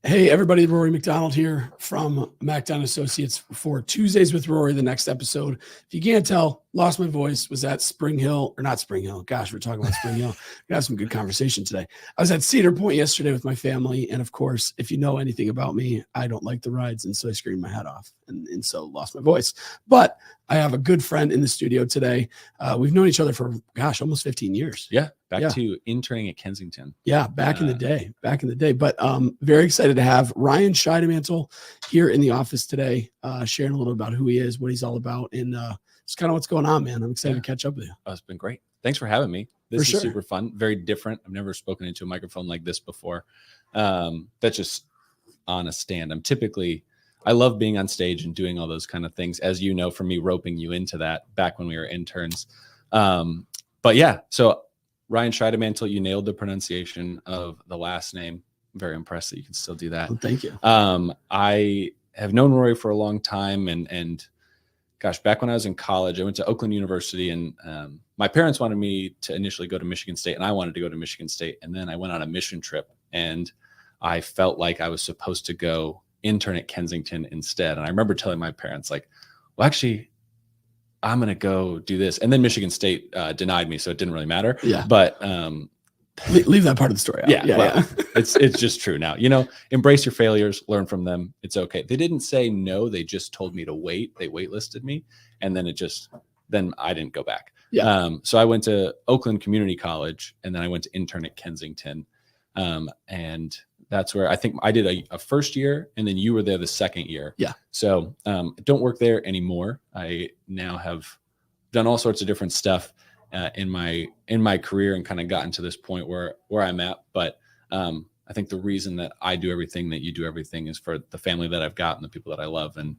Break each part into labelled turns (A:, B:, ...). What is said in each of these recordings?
A: Hey, everybody, Rory McDonald here from MacDon Associates for Tuesdays with Rory, the next episode. If you can't tell, lost my voice, was at Spring Hill, or not Spring Hill. Gosh, we're talking about Spring Hill. We got some good conversation today. I was at Cedar Point yesterday with my family. And of course, if you know anything about me, I don't like the rides. And so I screamed my head off and so lost my voice. But I have a good friend in the studio today. We've known each other for, almost 15 years.
B: Yeah. Back to interning at Kensington.
A: Yeah, back in the day. But very excited to have Ryan Scheidemantel here in the office today, sharing a little about who he is, what he's all about, and just kind of what's going on, man. I'm excited to catch up with you.
B: Oh, it's been great. Thanks for having me. This is super fun, very different. I've never spoken into a microphone like this before. That's just on a stand. I love being on stage and doing all those kind of things, as you know, from me roping you into that back when we were interns. But yeah, so Ryan Scheidemantel, you nailed the pronunciation of the last name. I'm very impressed that you can still do that.
A: Well, thank you.
B: I have known Rory for a long time, and gosh, back when I was in college, I went to Oakland University, and my parents wanted me to initially go to Michigan State, and I wanted to go to Michigan State. And then I went on a mission trip, and I felt like I was supposed to go intern at Kensington instead. And I remember telling my parents, like, well, actually, I'm going to go do this. And then Michigan State denied me, so it didn't really matter.
A: Yeah.
B: But
A: leave that part of the story out.
B: Yeah. It's just true now. You know, embrace your failures, learn from them. It's okay. They didn't say no. They just told me to wait. They waitlisted me. And then then I didn't go back.
A: Yeah.
B: So I went to Oakland Community College, and then I went to intern at Kensington. And that's where I think I did a first year, and then you were there the second year.
A: Yeah.
B: So don't work there anymore. I now have done all sorts of different stuff in my career, and kind of gotten to this point where I'm at. But I think the reason that I do everything that you do everything is for the family that I've got and the people that I love. And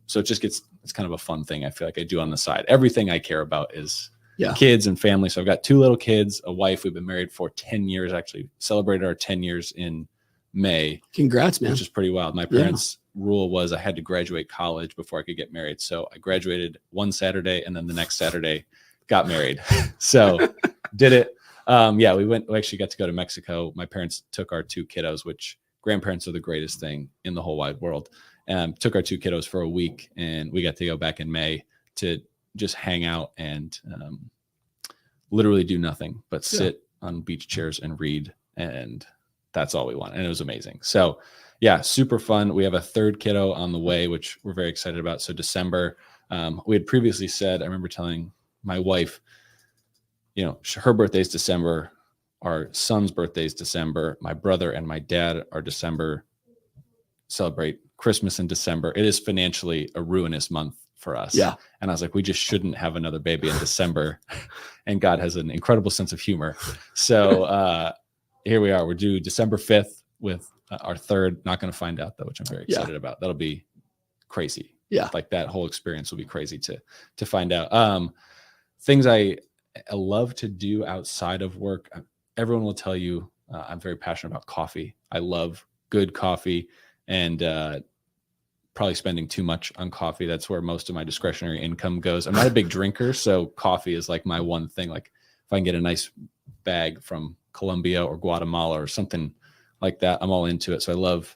B: so it's kind of a fun thing I feel like I do on the side. Everything I care about is kids and family. So I've got 2 little kids, a wife. We've been married for 10 years, actually celebrated our 10 years in May.
A: Congrats, man.
B: Which is pretty wild. My parents' rule was I had to graduate college before I could get married. So I graduated one Saturday, and then the next Saturday got married. So did it. We actually got to go to Mexico. My parents took our 2 kiddos, which grandparents are the greatest thing in the whole wide world. Took our 2 kiddos for a week, and we got to go back in May to just hang out and literally do nothing but sit on beach chairs and read. And that's all we want. And it was amazing. So yeah, super fun. We have a 3rd kiddo on the way, which we're very excited about. So December, we had previously said, I remember telling my wife, you know, her birthday's December, our son's birthday's December, my brother and my dad are December, celebrate Christmas in December. It is financially a ruinous month for us.
A: Yeah.
B: And I was like, we just shouldn't have another baby in December. And God has an incredible sense of humor. So here we are. We're due December 5th with our 3rd. Not going to find out though, which I'm very excited about. That'll be crazy. Yeah. Like that whole experience will be crazy to find out. Things I love to do outside of work. Everyone will tell you I'm very passionate about coffee. I love good coffee, and probably spending too much on coffee. That's where most of my discretionary income goes. I'm not a big drinker, so coffee is like my one thing. Like if I can get a nice bag from Colombia or Guatemala or something like that, I'm all into it. So I love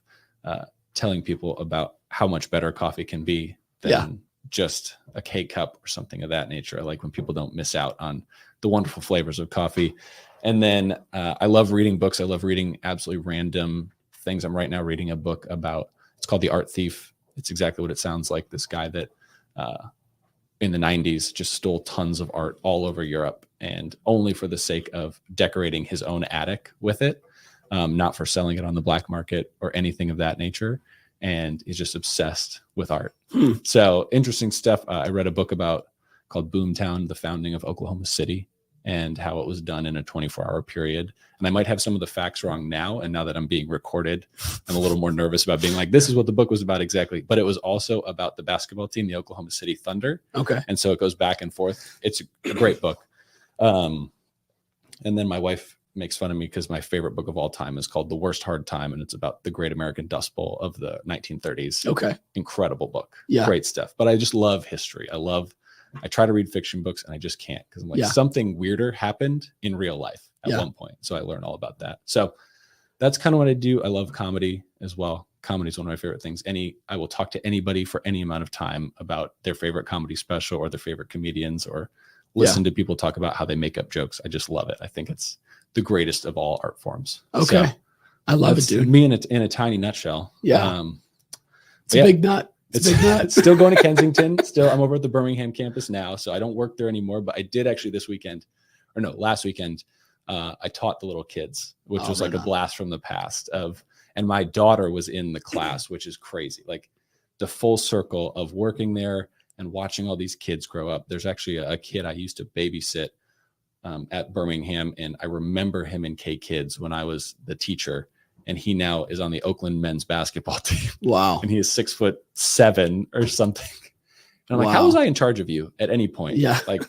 B: telling people about how much better coffee can be than just a K-cup or something of that nature. I like when people don't miss out on the wonderful flavors of coffee. And then I love reading books. I love reading absolutely random things. I'm right now reading a book it's called The Art Thief. It's exactly what it sounds like. This guy that in the 90s just stole tons of art all over Europe, and only for the sake of decorating his own attic with it, not for selling it on the black market or anything of that nature. And he's just obsessed with art. So interesting stuff. I read a book called Boomtown, the founding of Oklahoma City, and how it was done in a 24-hour period. And I might have some of the facts wrong now. And now that I'm being recorded, I'm a little more nervous about being like, this is what the book was about exactly. But it was also about the basketball team, the Oklahoma City Thunder.
A: Okay.
B: And so it goes back and forth. It's a great book. And then my wife makes fun of me because my favorite book of all time is called The Worst Hard Time. And it's about the Great American Dust Bowl of the 1930s.
A: Okay.
B: Incredible book.
A: Yeah.
B: Great stuff. But I just love history. I try to read fiction books and I just can't, because I'm like, something weirder happened in real life at one point. So I learn all about that. So that's kind of what I do. I love comedy as well. Comedy is one of my favorite things. I will talk to anybody for any amount of time about their favorite comedy special or their favorite comedians, or listen to people talk about how they make up jokes. I just love it. I think it's the greatest of all art forms.
A: Okay.
B: So,
A: I love it, dude.
B: Me in a tiny nutshell.
A: Yeah. It's a big nut. It's a big nut.
B: Still going to Kensington. I'm over at the Birmingham campus now. So I don't work there anymore, but I did actually last weekend, I taught the little kids, which was like a blast from the past and my daughter was in the class, which is crazy. Like the full circle of working there and watching all these kids grow up. There's actually a kid I used to babysit at Birmingham, and I remember him in K Kids when I was the teacher, and he now is on the Oakland men's basketball team.
A: Wow.
B: And he is 6'7" or something. And I'm like, how was I in charge of you at any point?
A: Yeah.
B: Like,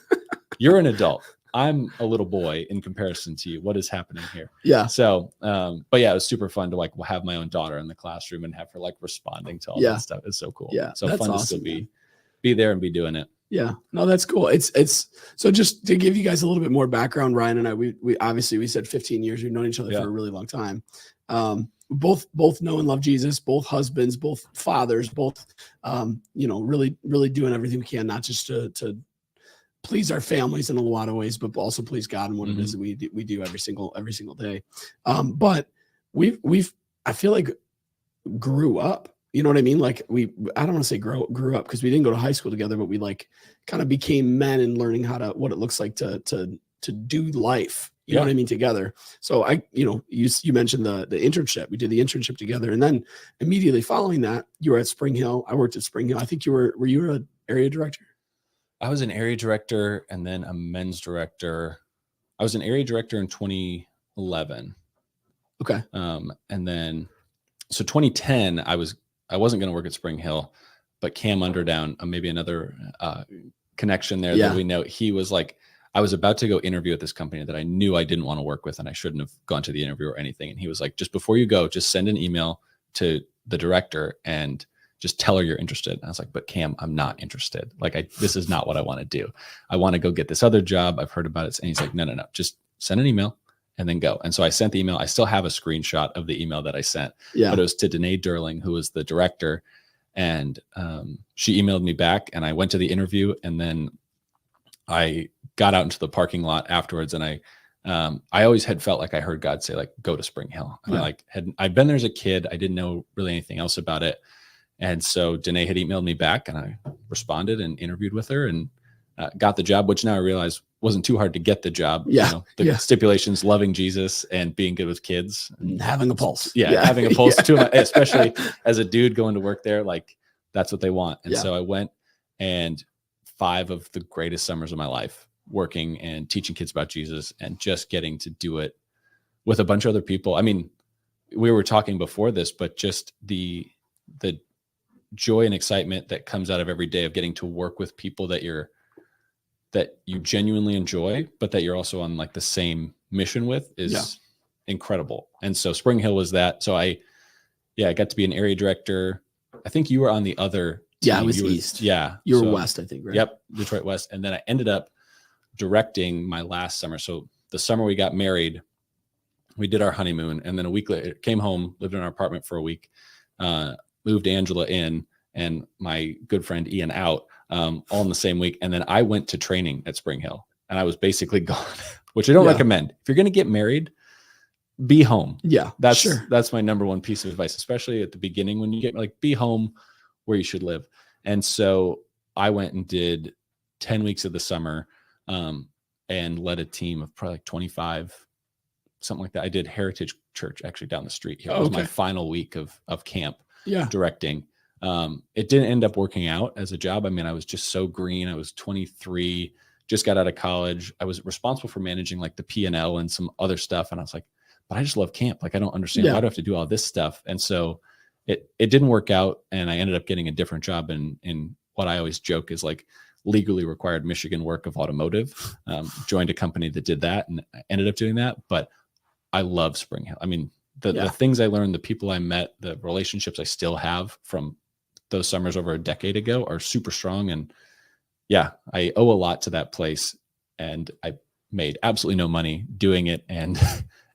B: you're an adult. I'm a little boy in comparison to you. What is happening here?
A: Yeah.
B: So, but yeah, it was super fun to like have my own daughter in the classroom and have her like responding to all that stuff. It's so cool.
A: Yeah.
B: So fun to still be there and be doing it.
A: Yeah. No, that's cool. It's so just to give you guys a little bit more background, Ryan and I, we obviously we said 15 years. We've known each other for a really long time. Both know and love Jesus, both husbands, both fathers, both, really, really doing everything we can, not just to please our families in a lot of ways, but also please God in what it is that we do every single day. But I feel like grew up, you know what I mean? Like I don't want to say grew up because we didn't go to high school together, but we like kind of became men and learning what it looks like to do life. You know what I mean? Together. So you mentioned the internship. We did the internship together. And then immediately following that, you were at Spring Hill. I worked at Spring Hill. I think were you an area director?
B: I was an area director and then a men's director. I was an area director in 2011.
A: Okay.
B: And then, so 2010, I wasn't going to work at Spring Hill, but Cam Underdown, maybe another connection there that we know. He was like, I was about to go interview at this company that I knew I didn't want to work with and I shouldn't have gone to the interview or anything. And he was like, just before you go, just send an email to the director and just tell her you're interested. And I was like, but Cam, I'm not interested. Like, this is not what I want to do. I want to go get this other job. I've heard about it. And he's like, no, just send an email and then go. And so I sent the email. I still have a screenshot of the email that I sent, but it was to Danae Durling, who was the director. And she emailed me back and I went to the interview, and then I got out into the parking lot afterwards. And I always had felt like I heard God say, like, go to Spring Hill. And I'd been there as a kid. I didn't know really anything else about it. And so Danae had emailed me back and I responded and interviewed with her and got the job, which now I realize wasn't too hard to get the job.
A: Yeah.
B: The stipulations, loving Jesus and being good with kids.
A: And having a pulse.
B: Having a pulse too, especially as a dude going to work there, like that's what they want. And so I went, and 5 of the greatest summers of my life working and teaching kids about Jesus and just getting to do it with a bunch of other people. I mean, we were talking before this, but just the joy and excitement that comes out of every day of getting to work with people that you genuinely enjoy, but that you're also on like the same mission with is incredible. And so Spring Hill was that. So I got to be an area director. I think you were on the other team.
A: I was East.
B: You
A: were West, I think, right?
B: Yep. Detroit West. And then I ended up directing my last summer. So the summer we got married, we did our honeymoon, and then a week later came home, lived in our apartment for a week, moved Angela in and my good friend Ian out, all in the same week. And then I went to training at Spring Hill and I was basically gone, which I don't recommend. If you're going to get married, be home.
A: Yeah,
B: that's my number one piece of advice, especially at the beginning when you get be home where you should live. And so I went and did 10 weeks of the summer and led a team of probably like 25, something like that. I did Heritage Church actually down the street here. It was my final week of camp directing. It didn't end up working out as a job. I mean, I was just so green. I was 23, just got out of college. I was responsible for managing like the P&L and some other stuff. And I was like, but I just love camp. Like, I don't understand why do I have to do all this stuff? And so it didn't work out. And I ended up getting a different job in what I always joke is like legally required Michigan work of automotive. Joined a company that did that and I ended up doing that. But I love Spring Hill. I mean, the things I learned, the people I met, the relationships I still have from those summers over a decade ago are super strong. And I owe a lot to that place, and I made absolutely no money doing it. And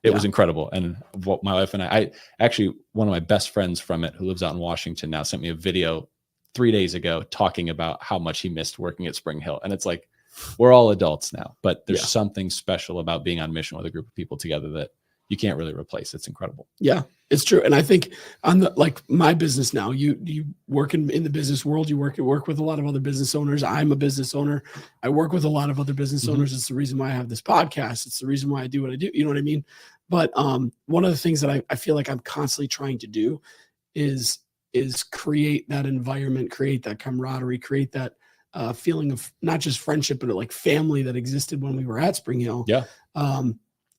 B: It was incredible. And what my wife and I actually, one of my best friends from it who lives out in Washington now sent me a video 3 days ago talking about how much he missed working at Spring Hill. And it's like, we're all adults now, but there's something special about being on mission with a group of people together that you can't really replace. It's incredible.
A: Yeah, it's true. And I think on the, like my business now, you work in the business world, you work with a lot of other business owners. I'm a business owner. I work with a lot of other business owners. It's the reason why I have this podcast. It's the reason why I do what I do. You know what I mean? But one of the things that I feel like I'm constantly trying to do is create that environment, create that camaraderie, create that feeling of not just friendship, but like family that existed when we were at Spring Hill.
B: Yeah.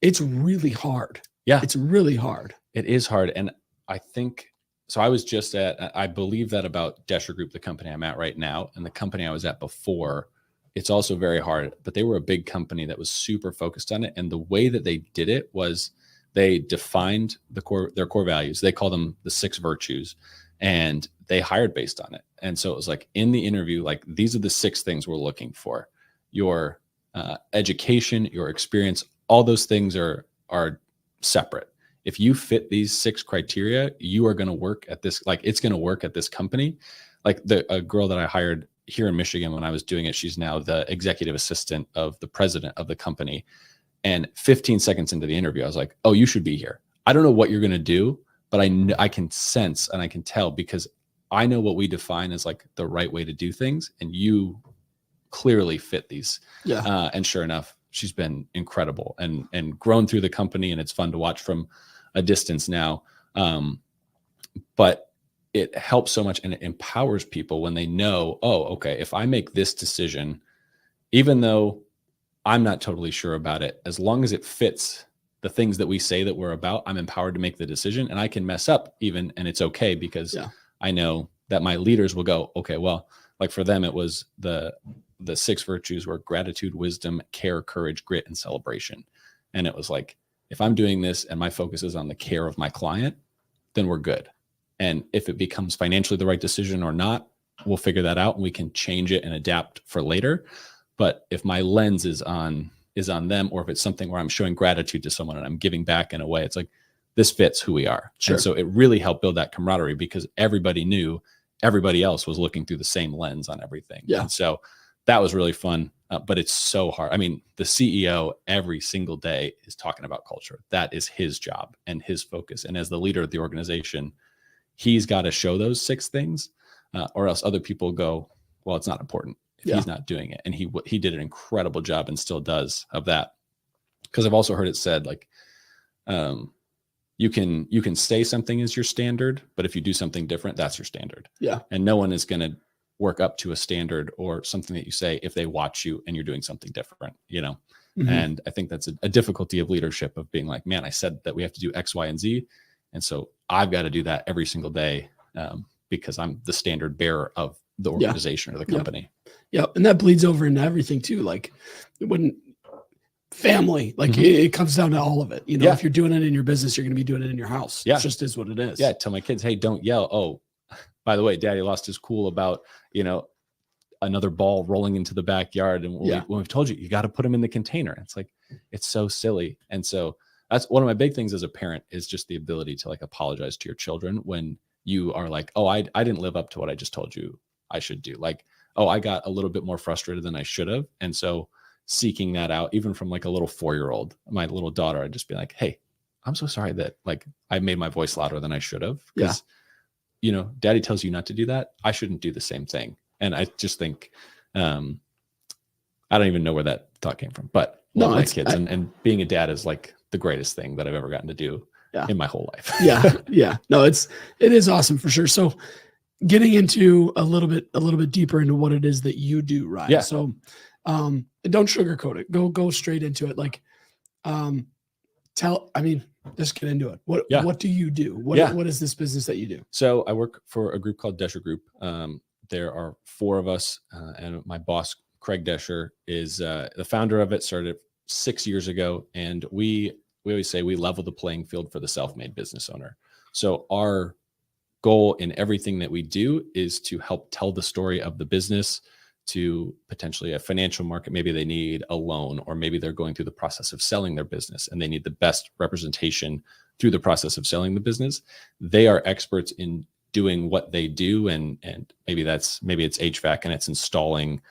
A: It's really hard.
B: Yeah.
A: It's really hard.
B: It is hard. And I think, so I was just I believe that about Desher Group, the company I'm at right now, and the company I was at before, it's also very hard, but they were a big company that was super focused on it. And the way that they did it was they defined their core values. They call them the 6 virtues, and they hired based on it. And so it was like in the interview, like these are the 6 things we're looking for: your education, your experience, all those things are separate. If you fit these 6 criteria, you are going to work at this, like it's going to work at this company. Like a girl that I hired here in Michigan when I was doing it, she's now the executive assistant of the president of the company. And 15 seconds into the interview, I was like, oh, you should be here. I don't know what you're going to do, but I can sense and I can tell, because I know what we define as like the right way to do things. And you clearly fit these. Yeah. And sure enough, she's been incredible and grown through the company, and it's fun to watch from a distance now. But it helps so much, and it empowers people when they know, oh, okay, if I make this decision, even though I'm not totally sure about it, as long as it fits the things that we say that we're about, I'm empowered to make the decision, and I can mess up even, and it's okay, because I know that my leaders will go, okay, well, like for them, it was the 6 virtues were gratitude, wisdom, care, courage, grit, and celebration. And it was like, if I'm doing this and my focus is on the care of my client, then we're good. And if it becomes financially the right decision or not, we'll figure that out and we can change it and adapt for later. But if my lens is on them, or if it's something where I'm showing gratitude to someone and I'm giving back in a way, it's like, this fits who we are. Sure. And so it really helped build that camaraderie, because everybody knew everybody else was looking through the same lens on everything. Yeah. And so that was really fun, but it's so hard. I mean, the CEO every single day is talking about culture. That is his job and his focus. And as the leader of the organization, he's got to show those 6 things, or else other people go, well, it's not important if he's not doing it. And he did an incredible job and still does of that. Because I've also heard it said, like, you can say something is your standard, but if you do something different, that's your standard. Yeah. And no one is going to work up to a standard or something that you say if they watch you and you're doing something different, you know? Mm-hmm. And I think that's a difficulty of leadership, of being like, man, I said that we have to do X, Y, and Z. And so I've got to do that every single day, because I'm the standard bearer of the organization or the company.
A: Yeah. And that bleeds over into everything too. Like when family, like it comes down to all of it. You know, if you're doing it in your business, you're going to be doing it in your house. Yeah. It just is what it is.
B: Yeah. Tell my kids, hey, don't yell. Oh, by the way, Daddy lost his cool about, you know, another ball rolling into the backyard. And when we've told you, you got to put them in the container. It's like, it's so silly. And so that's one of my big things as a parent, is just the ability to like apologize to your children when you are like, oh, I didn't live up to what I just told you I should do. Like, oh, I got a little bit more frustrated than I should have. And so seeking that out, even from like a little 4-year-old, my little daughter, I'd just be like, hey, I'm so sorry that like I made my voice louder than I should have. Because, you know, Daddy tells you not to do that. I shouldn't do the same thing. And I just think, I don't even know where that thought came from, but love my kids, and being a dad is like the greatest thing that I've ever gotten to do in my whole life.
A: Yeah. No, it is awesome for sure. So getting into a little bit deeper into what it is that you do, right? Yeah. So, don't sugarcoat it. Go straight into it. Like, just get into it. What do you do? What is this business that you do?
B: So I work for a group called Desher Group. There are 4 of us, and my boss, Craig Desher, is the founder of it. Started 6 years ago, and we always say we level the playing field for the self-made business owner. So our goal in everything that we do is to help tell the story of the business to potentially a financial market. Maybe they need a loan, or maybe they're going through the process of selling their business and they need the best representation through the process of selling the business. They are experts in doing what they do. And maybe it's HVAC and it's installing,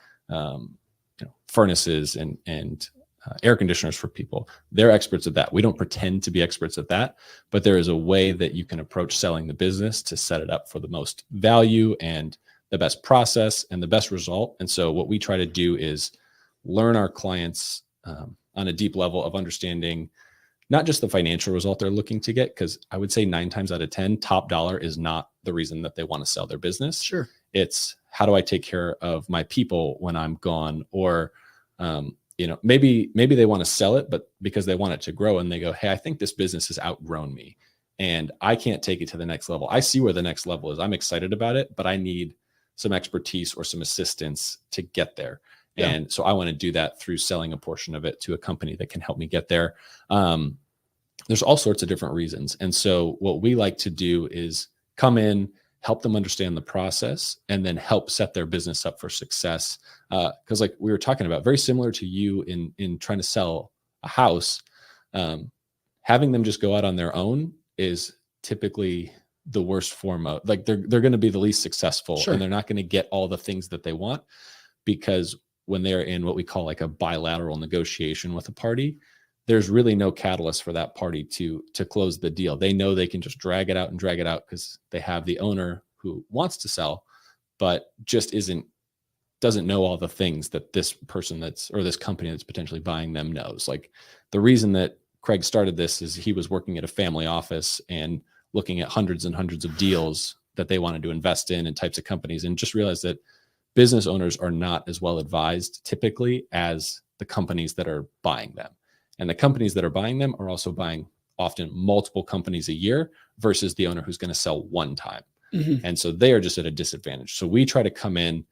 B: furnaces and air conditioners for people. They're experts at that. We don't pretend to be experts at that, but there is a way that you can approach selling the business to set it up for the most value and the best process and the best result. And so what we try to do is learn our clients on a deep level of understanding not just the financial result they're looking to get, because I would say 9 times out of 10, top dollar is not the reason that they want to sell their business.
A: Sure.
B: It's how do I take care of my people when I'm gone? Or, maybe they want to sell it, but because they want it to grow and they go, hey, I think this business has outgrown me and I can't take it to the next level. I see where the next level is. I'm excited about it, but I need some expertise or some assistance to get there. Yeah. And so I want to do that through selling a portion of it to a company that can help me get there. There's all sorts of different reasons. And so what we like to do is come in, help them understand the process, and then help set their business up for success. Because like we were talking about, very similar to you in trying to sell a house, having them just go out on their own is typically the worst form of, like, they're going to be the least successful. Sure. And they're not going to get all the things that they want, because when they're in what we call like a bilateral negotiation with a party, there's really no catalyst for that party to close the deal. They know they can just drag it out because they have the owner who wants to sell, but just doesn't know all the things that this person or this company that's potentially buying them knows. Like, the reason that Craig started this is he was working at a family office and looking at hundreds and hundreds of deals that they wanted to invest in and types of companies, and just realized that business owners are not as well advised typically as the companies that are buying them. And the companies that are buying them are also buying often multiple companies a year versus the owner who's going to sell one time. Mm-hmm. And so they are just at a disadvantage. So we try to come in,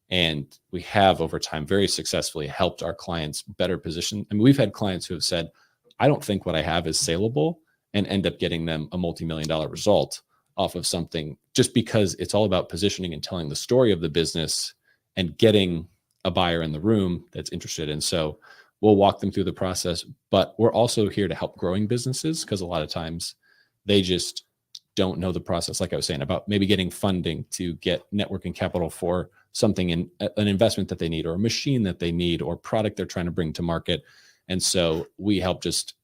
B: and we have over time very successfully helped our clients better position. I mean, we've had clients who have said, I don't think what I have is saleable, and end up getting them a multi-million-dollar result off of something, just because it's all about positioning and telling the story of the business and getting a buyer in the room that's interested. And so we'll walk them through the process, but we're also here to help growing businesses, because a lot of times they just don't know the process. Like I was saying about maybe getting funding to get networking capital for something in an investment that they need, or a machine that they need, or product they're trying to bring to market. And so we help just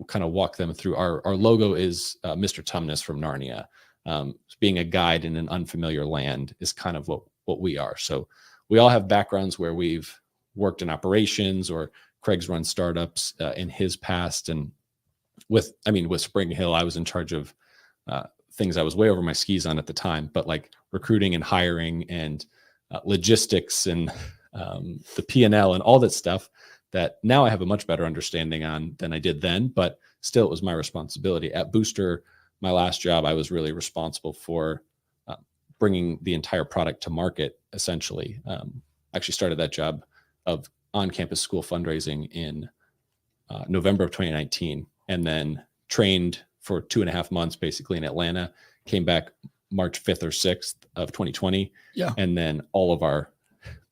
B: kind of walk them through. Our logo is Mr. Tumnus from Narnia. Being a guide in an unfamiliar land is kind of what we are. So we all have backgrounds where we've worked in operations, or Craig's run startups in his past. And with Spring Hill, I was in charge of things I was way over my skis on at the time, but like recruiting and hiring and logistics and the P&L and all that stuff that now I have a much better understanding on than I did then, but still it was my responsibility. At Booster, my last job, I was really responsible for bringing the entire product to market, essentially. I actually started that job of on-campus school fundraising in November of 2019, and then trained for 2.5 months, basically in Atlanta, came back March 5th or 6th of 2020. Yeah. And then all of our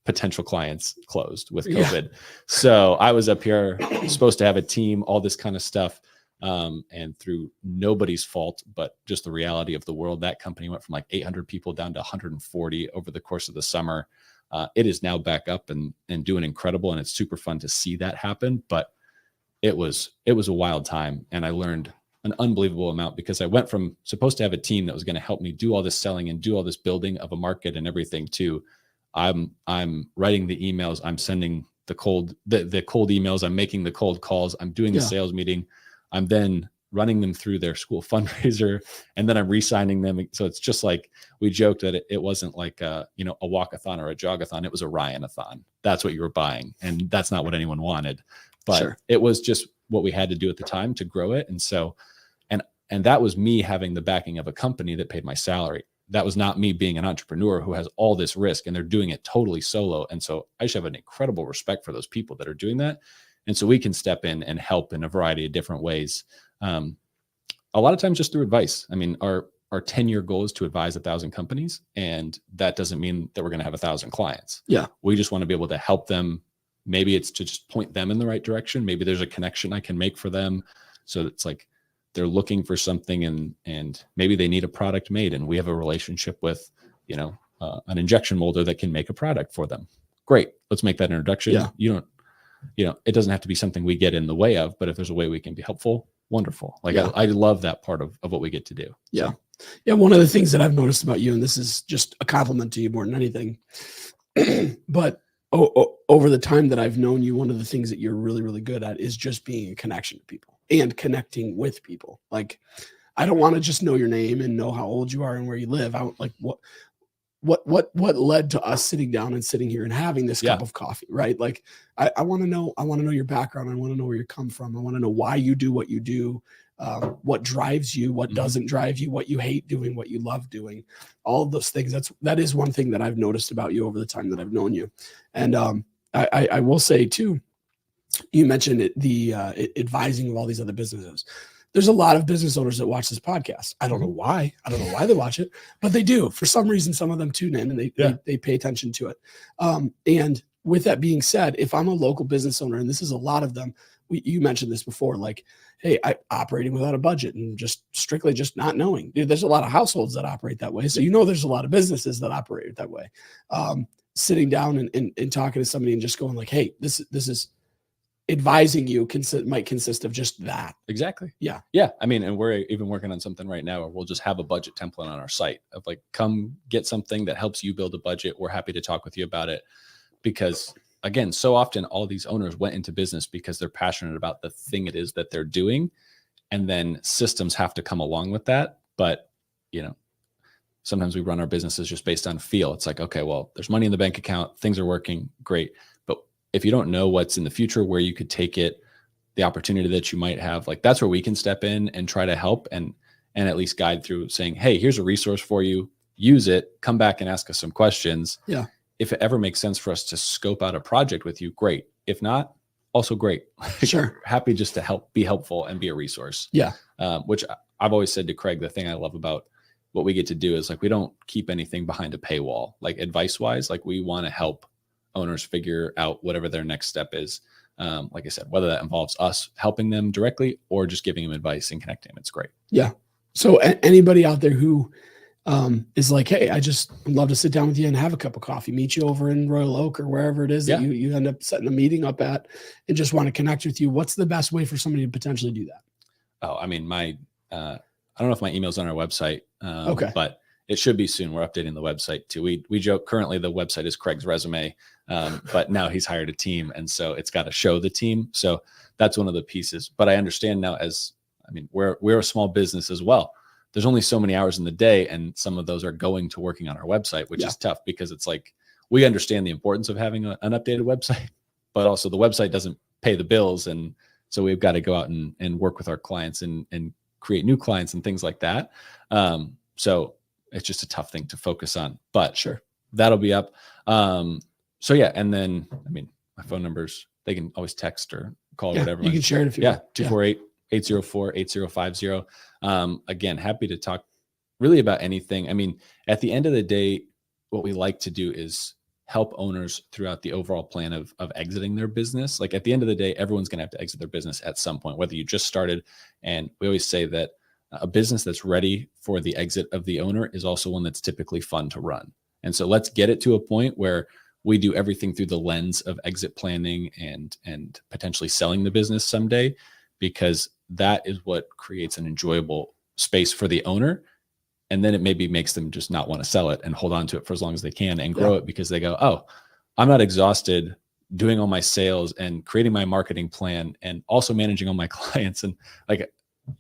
B: potential clients closed with COVID. Yeah. So I was up here supposed to have a team, all this kind of stuff. And through nobody's fault, but just the reality of the world, that company went from like 800 people down to 140 over the course of the summer. It is now back up and doing incredible. And it's super fun to see that happen. But it was a wild time. And I learned an unbelievable amount, because I went from supposed to have a team that was going to help me do all this selling and do all this building of a market and everything, to I'm writing the emails, I'm sending the cold emails, I'm making the cold calls, I'm doing the sales meeting, I'm then running them through their school fundraiser, and then I'm re-signing them. So it's just like, we joked that it wasn't like a walkathon or a jogathon, it was a Ryan-a-thon. That's what you were buying, and that's not what anyone wanted, but It was just what we had to do at the time to grow it. And so, and that was me having the backing of a company that paid my salary. That was not me being an entrepreneur who has all this risk, and they're doing it totally solo. And so I just have an incredible respect for those people that are doing that. And so we can step in and help in a variety of different ways. A lot of times just through advice. I mean, our 10-year goal is to advise 1,000 companies. And that doesn't mean that we're going to have 1,000 clients.
A: Yeah.
B: We just want to be able to help them. Maybe it's to just point them in the right direction. Maybe there's a connection I can make for them. So it's like they're looking for something and maybe they need a product made, and we have a relationship with, an injection molder that can make a product for them. Great. Let's make that introduction.
A: Yeah.
B: It doesn't have to be something we get in the way of, but if there's a way we can be helpful, wonderful. Like
A: Yeah.
B: I love that part of what we get to do.
A: Yeah. Yeah. One of the things that I've noticed about you, and this is just a compliment to you more than anything, but over the time that I've known you, one of the things that you're really, really good at is just being a connection to people and connecting with people. Like, I don't want to just know your name and know how old you are and where you live. I like what led to us sitting down and sitting here and having this cup of coffee, right? Like, I want to know your background. I want to know where you come from. I want to know why you do what you do, what drives you, what doesn't drive you, what you hate doing, what you love doing, all of those things. That is one thing that I've noticed about you over the time that I've known you. And I will say too, you mentioned the advising of all these other businesses. There's a lot of business owners that watch this podcast. I don't know why. I don't know why they watch it, but they do. For some reason, some of them tune in and they pay attention to it. And with that being said, if I'm a local business owner, and this is a lot of them, you mentioned this before, like, hey, I operating without a budget and just strictly just not knowing. Dude, there's a lot of households that operate that way. So there's a lot of businesses that operate that way. Sitting down and talking to somebody and just going like, hey, this is advising you might consist of just that.
B: Exactly.
A: Yeah.
B: Yeah. I mean, and we're even working on something right now where we'll just have a budget template on our site of like, come get something that helps you build a budget. We're happy to talk with you about it, because again, so often all these owners went into business because they're passionate about the thing it is that they're doing. And then systems have to come along with that. But, sometimes we run our businesses just based on feel. It's like, okay, well, there's money in the bank account. Things are working great. But if you don't know what's in the future, where you could take it, the opportunity that you might have, like that's where we can step in and try to help and at least guide through saying, hey, here's a resource for you, use it, come back and ask us some questions.
A: Yeah.
B: If it ever makes sense for us to scope out a project with you, great. If not, also great.
A: Sure.
B: Happy just to be helpful and be a resource.
A: Yeah.
B: Which I've always said to Craig, the thing I love about what we get to do is like, we don't keep anything behind a paywall, like advice wise, like we want to help owners figure out whatever their next step is. Like I said, whether that involves us helping them directly or just giving them advice and connecting them, it's great.
A: Yeah. So anybody out there who is like, hey, I just would love to sit down with you and have a cup of coffee, meet you over in Royal Oak or wherever it is that you end up setting a meeting up at and just want to connect with you, what's the best way for somebody to potentially do that?
B: Oh, I mean, I don't know if my email's on our website,
A: okay,
B: but it should be soon. We're updating the website too. We joke currently the website is Craig's resume, but now he's hired a team, and so it's got to show the team. So that's one of the pieces. But I understand now, we're a small business as well. There's only so many hours in the day, and some of those are going to working on our website, which is tough because it's like we understand the importance of having an updated website, but also the website doesn't pay the bills, and so we've got to go out and work with our clients and create new clients and things like that. So it's just a tough thing to focus on, but
A: sure,
B: that'll be up. So yeah. And then, my phone numbers, they can always text or call or whatever.
A: You can share it if you want.
B: 248-804-8050. Again, happy to talk really about anything. At the end of the day, what we like to do is help owners throughout the overall plan of exiting their business. Like at the end of the day, everyone's going to have to exit their business at some point, whether you just started. And we always say that a business that's ready for the exit of the owner is also one that's typically fun to run. And so let's get it to a point where we do everything through the lens of exit planning and potentially selling the business someday, because that is what creates an enjoyable space for the owner. And then it maybe makes them just not want to sell it and hold on to it for as long as they can and grow it, because they go, oh, I'm not exhausted doing all my sales and creating my marketing plan and also managing all my clients. And like,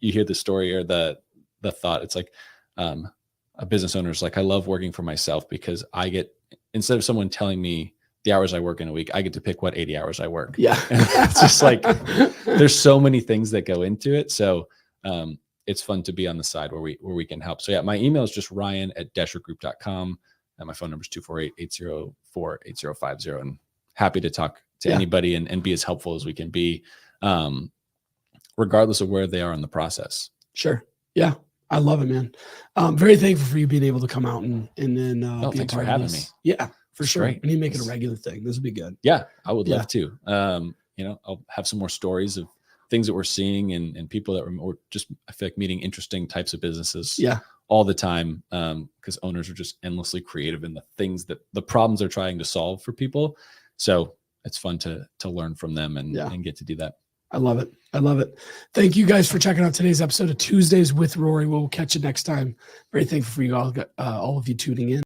B: you hear the story or the thought, it's like a business owner is like, I love working for myself because I get, instead of someone telling me the hours I work in a week, I get to pick what 80 hours I work.
A: Yeah.
B: It's just like, there's so many things that go into it. So it's fun to be on the side where we can help. So yeah, my email is just ryan@deshergroup.com. And my phone number is 248-804-8050. And happy to talk to anybody and be as helpful as we can be, regardless of where they are in the process.
A: Sure. Yeah. I love it, man. Very thankful for you being able to come out and then be a
B: thanks for
A: part of
B: having
A: this.
B: me.
A: Yeah, for
B: It's
A: sure.
B: great.
A: We need to make it a
B: It's-
A: regular thing. This would be good.
B: Yeah, I would
A: Yeah.
B: love to. I'll have some more stories of things that we're seeing and people that we're just, I feel like meeting interesting types of businesses
A: Yeah.
B: all the time. Because owners are just endlessly creative in the things that the problems they're trying to solve for people. So it's fun to learn from them and get to do that.
A: I love it. I love it. Thank you guys for checking out today's episode of Tuesdays with Rory. We'll catch you next time. Very thankful for you all of you tuning in.